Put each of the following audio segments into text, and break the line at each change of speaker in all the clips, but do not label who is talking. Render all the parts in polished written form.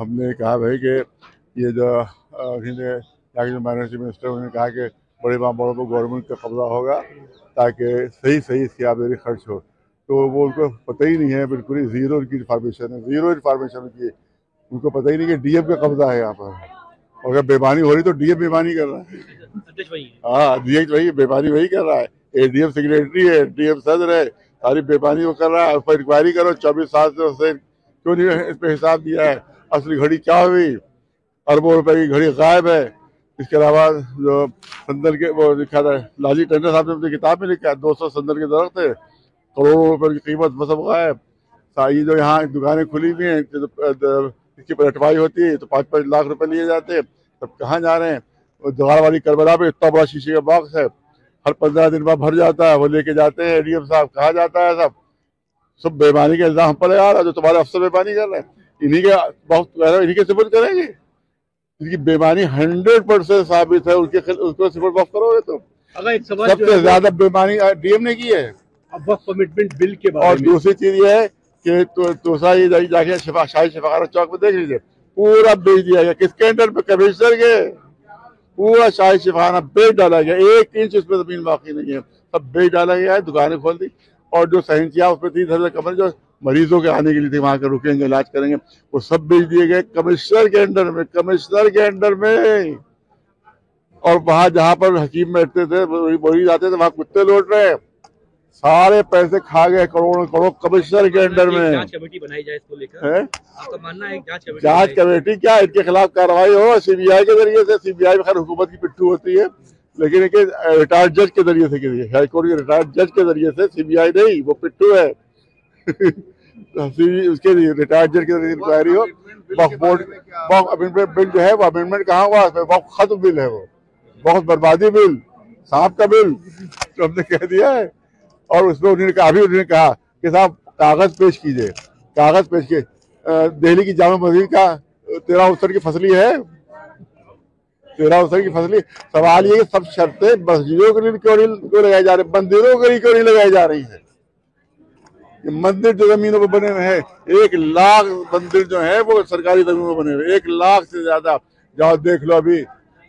हमने कहा भाई कि ये जो जो माइनॉरिटी मिनिस्टर उन्होंने कहा कि बड़े मामलों पर गवर्नमेंट का कब्जा होगा ताकि सही सही इसकी आमदनी खर्च हो, तो वो उनको पता ही नहीं है, बिल्कुल ही जीरो उनकी इन्फॉर्मेशन है, जीरो इन्फॉर्मेशन की। उनको पता ही नहीं कि डीएम का कब्जा है यहाँ पर, और अगर बेमानी हो रही तो डीएम बेमानी कर रहा है। हाँ, अध्यक्ष वही बेमानी वही कर रहा है, एडीएम सेक्रेटरी है, डीएम सदर है, सारी बेमानी वो कर रहा है। उस पर इंक्वायरी करो, 24 साल से उससे क्यों नहीं इस पर हिसाब दिया है, असली घड़ी क्या हुई, अरबों रुपए की घड़ी गायब है। इसके अलावा जो संदल के वो लिखा था लालजी टंडन साहब ने अपनी किताब में लिखा है 200 संदल के दरख्त है, करोड़ों रुपए की कीमत सब गायब। ये जो यहाँ दुकानें खुली हुई हैं, इसकी पलटवाई होती है तो 5-5 लाख रुपए लिए जाते हैं, तब कहाँ जा रहे हैं। जुगाड़ वाली करबला पे इतना बड़ा शीशे का बॉक्स है, हर 15 दिन बाद भर जाता है, वो लेके जाते हैं एडीएम साहब, कहा जाता है सब बेईमानी का इल्जाम हम पर लगा रहा है, जो तुम्हारे अफसर बेईमानी कर रहे हैं, इन्हीं के सबूत करेंगे। इनकी बेईमानी 100% साबित है, उसको सिफर वक्फ करोगे तो।
अगर एक सवाल
सबसे ज्यादा बेईमानी डीएम ने की है।
अब वक्त कमिटमेंट बिल के बारे
और दूसरी चीज ये है कि ये जाके शाही शफाकत चौक में देख लीजिए, पूरा बेच दिया गया, किसके अंडर पे, कमिश्नर के, पूरा शाही शिफाना बेच डाला गया, 1 इंच उसमें जमीन बाकी नहीं है, सब बेच डाला गया है, दुकानें खोल दी। और जो सहनचिया उसमें 30,000 कमरे जो मरीजों के आने के लिए थे, वहां के रुकेंगे, इलाज करेंगे, वो सब बेच दिए गए कमिश्नर के अंडर में, कमिश्नर के अंडर में। और वहां जहां पर हकीम बैठते थे, बोली जाते थे, वहां कुत्ते लौट रहे हैं, सारे पैसे खा गए, करोड़ों करोड़ कमिश्नर के अंडर में।
जांच कमेटी बनाई जाए इसको लेकर, आपका मानना है
जांच कमेटी क्या, इनके खिलाफ कार्रवाई हो सीबीआई के जरिए से। सीबीआई में खैर हुकूमत की पिट्ठू होती है, लेकिन इनके रिटायर्ड जज के जरिए से की, हाईकोर्ट के रिटायर्ड जज के जरिए से, सीबीआई नहीं, वो पिट्ठू है। उसके रिटायर्ड जज के जरिए इंक्वायरी हो। अमेंडमेंट बिल जो है वो अमेंडमेंट कहाँ हुआ, बहुत खत्म बिल है, वो बहुत बर्बादी बिल, सांप का बिल, तो हमने कह दिया है। और उसमें उन्होंने कहा कि साहब कागज पेश कीजिए, कागज पेश किए। दिल्ली की जामा मस्जिद का 13 उत्सर की फसली है, 13 उत्सर की फसली। सवाल ये सब शर्तें मस्जिदों के लिए क्यों लगाई जा रही, मंदिरों के लिए क्यों नहीं लगाई जा रही है। मंदिर जो जमीनों पर बने हुए हैं, 1 लाख मंदिर जो है वो सरकारी जमीनों पर बने हुए, 1 लाख से ज्यादा। जाओ देख लो, अभी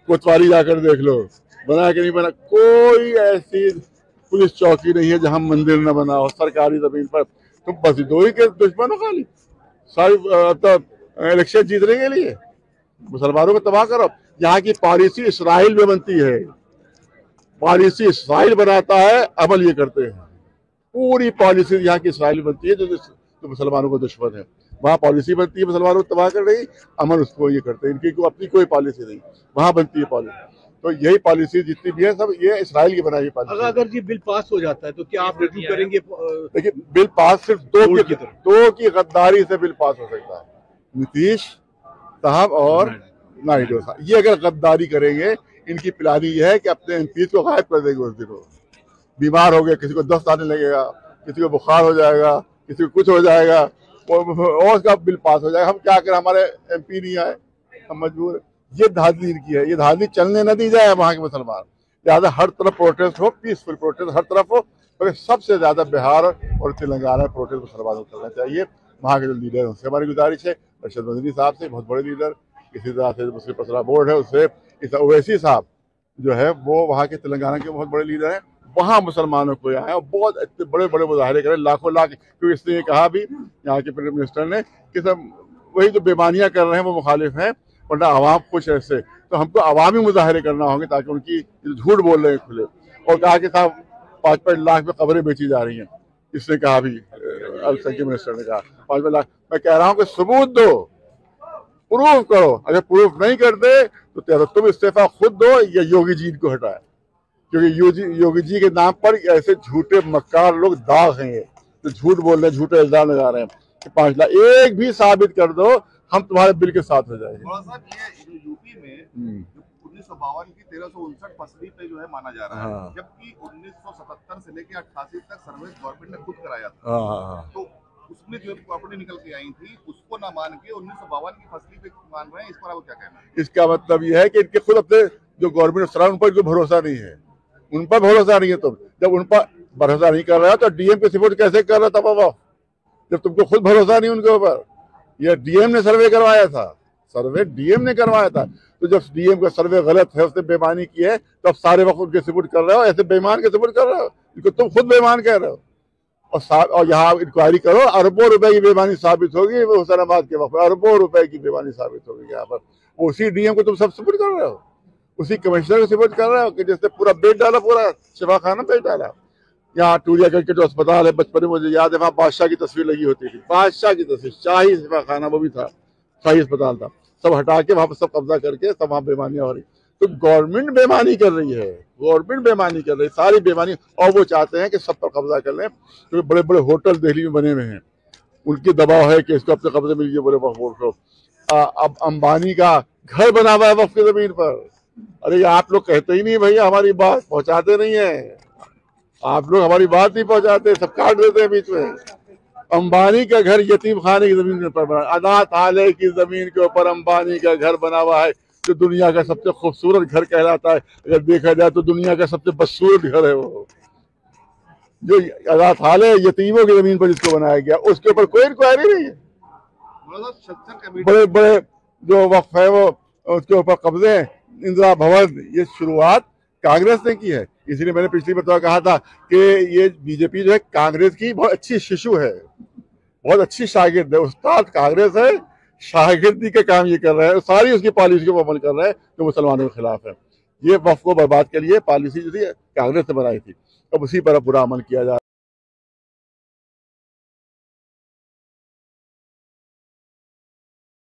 कोतवाली जाकर देख लो, बना कि नहीं बना। कोई ऐसी पुलिस चौकी नहीं है जहां मंदिर न बना हो सरकारी जमीन पर। तुम बस 2 ही के दुश्मन हो खाली, सारी इलेक्शन जीतने के लिए मुसलमानों को तबाह करो। यहाँ की पॉलिसी इसराइल में बनती है, पॉलिसी इसराइल बनाता है, अमल ये करते हैं। पूरी पॉलिसी यहाँ की इसराइल बनती है, जो मुसलमानों को दुश्मन है। वहाँ पॉलिसी बनती है मुसलमानों को तबाह कर रही, अमल उसको ये करते हैं। इनकी अपनी कोई पॉलिसी नहीं, वहाँ बनती है पॉलिसी। तो यही पॉलिसी जितनी भी है सब ये इसराइल की बनाई पॉलिसी।
अगर ये बिल पास हो जाता है तो क्या आप रिव्यू करेंगे?
देखिए, बिल पास सिर्फ 2 की गद्दारी से बिल पास हो सकता है, नीतीश साहब और नायडू साहब। ये अगर गद्दारी करेंगे, इनकी प्लानिंग ये है कि अपने एमपी को गायब कर देंगे उस दिन। बीमार हो गए, किसी को दस्त आने लगेगा, किसी को बुखार हो जाएगा, किसी को कुछ हो जाएगा, और उसका बिल पास हो जाएगा। हम क्या करें, हमारे एमपी नहीं आए, हम मजबूर। ये धांधली इनकी है, ये धांधली चलने न दी जाए वहां के मुसलमान। लिहाजा हर तरफ प्रोटेस्ट हो, पीसफुल प्रोटेस्ट हर तरफ हो, मगर सबसे ज्यादा बिहार और तेलंगाना में प्रोटेस्ट मुसलमानों को करना चाहिए। वहाँ के जो लीडर है उससे हमारी गुजारिश है, अरशद मदनी साहब से, बहुत बड़े लीडर, इसी तरह से मुस्लिम पसरा बोर्ड है उससे, ओवैसी साहब जो है वो वहाँ के तेलंगाना के बहुत बड़े लीडर हैं, वहाँ मुसलमानों को आए और बहुत इतने बड़े बड़े मुजाहरे करें, लाखों लाख। क्योंकि इसने कहा भी यहाँ के प्राइम मिनिस्टर ने कि सब वही जो बेमानियाँ कर रहे हैं वो मुखालिफ हैं, वरना आवाम खुश है इससे। तो हमको अवामी मुजाहरे करना होंगे ताकि उनकी झूठ बोल रहे हैं खुले। और कहा कि साहब 5-5 लाख में खबरें बेची जा रही हैं, इसने कहा भी, अल्पसंख्यक मिनिस्टर ने कहा 5-5 लाख। मैं कह रहा हूँ कि सबूत दो, प्रूफ करो। अगर प्रूफ नहीं करते तो तुम इस्तीफा खुद दो या योगी जी को हटाए, क्योंकि योगी जी के नाम पर ऐसे झूठे मक्कार लोग दाग हैं, तो झूठ बोल रहे हैं, झूठे इल्जाम लगा रहे हैं कि 5 लाख। एक भी साबित कर दो, हम तुम्हारे बिल के साथ हो जाएंगे।
ये यूपी में 1952 की 1359 फसली पे जो है माना जा रहा है, जबकि 1977 से लेकर 88 तक सर्वे गवर्नमेंट ने खुद कराया था। तो उसमें जो प्रॉपर्टी निकल के आई थी उसको ना मान के 1952 की फसली पे मान रहे हैं, इस पर आप क्या कहना है?
इसका मतलब यह है कि इनके खुद अपने जो गवर्नमेंट अफसरान उन पर जो भरोसा नहीं है, उन पर भरोसा नहीं है। तुम जब उन पर भरोसा नहीं कर रहा तो डीएम के सपोर्ट कैसे कर रहा था बाबा, जब तुमको खुद भरोसा नहीं उनके ऊपर। यह डीएम ने सर्वे करवाया था, सर्वे डीएम ने करवाया था। तो जब डीएम का सर्वे गलत है, उसने बेईमानी की है, तो अब सारे वक्त उनके सपोर्ट कर रहे हो, ऐसे बेईमान के सपोर्ट कर रहे हो, इनको तुम खुद बेईमान कह रहे हो। और यहाँ इंक्वायरी करो, अरबों रुपए की बेईमानी साबित होगी, वो हुसैनाबाद के वक्त अरबों रुपए की बेईमानी साबित होगी यहाँ पर। उसी डीएम को तुम सब सपोर्ट कर रहे हो, उसी कमिश्नर को सपोर्ट कर रहे हो कि जिसने पूरा बेच डाला, पूरा शिफाखाना बेच डाला। यहाँ टूरियागंज के जो अस्पताल है, बचपन में मुझे याद है, वहाँ बादशाह की तस्वीर लगी होती थी, बादशाह की तस्वीर, शाही शिफाखाना वो भी था, शाही अस्पताल था, सब हटा के वहाँ पर सब कब्जा करके सब वहाँ बेईमानियां हो रही। तो गवर्नमेंट बेईमानी कर रही है, गवर्नमेंट बेईमानी कर रही है, सारी बेईमानी। और वो चाहते हैं कि सब पर कब्जा कर लें। तो बड़े बड़े होटल दिल्ली में बने हुए हैं, उनके दबाव है कि इसको अपने कब्जे में लीजिए, बोले वक्फ बोर्ड को। अब अंबानी का घर बना हुआ है वक्फ की जमीन पर। अरे आप लोग कहते ही नहीं भैया, हमारी बात पहुंचाते नहीं है, आप लोग हमारी बात नहीं पहुंचाते, सब काट देते हैं बीच में। अंबानी का घर यतीम खाने की जमीन पर बना, अनाथालय की जमीन के ऊपर अंबानी का घर बना हुआ है, जो दुनिया का सबसे खूबसूरत घर कहलाता है। अगर देखा जाए तो दुनिया का सबसे बदसूरत घर है वो, जो अनाथालय यतीमों की जमीन पर जिसको बनाया गया, उसके ऊपर कोई इंक्वायरी नहीं है। बड़े बड़े जो वक्फ है वो उसके ऊपर कब्जे, इंदिरा भवन, ये शुरुआत कांग्रेस ने की है। इसलिए मैंने पिछली बार कहा था कि ये बीजेपी जो है कांग्रेस की बहुत अच्छी शिशु है, बहुत अच्छी शागिर्द है, उस्ताद कांग्रेस है, शागिर्दी का काम ये कर रहा है, सारी उसकी पॉलिसी को अमल कर रहा है जो मुसलमानों के खिलाफ है। ये वक्फ को बर्बाद के लिए पॉलिसी जो थी कांग्रेस ने बनाई थी, अब उसी पर पूरा अमल किया जा रहा है।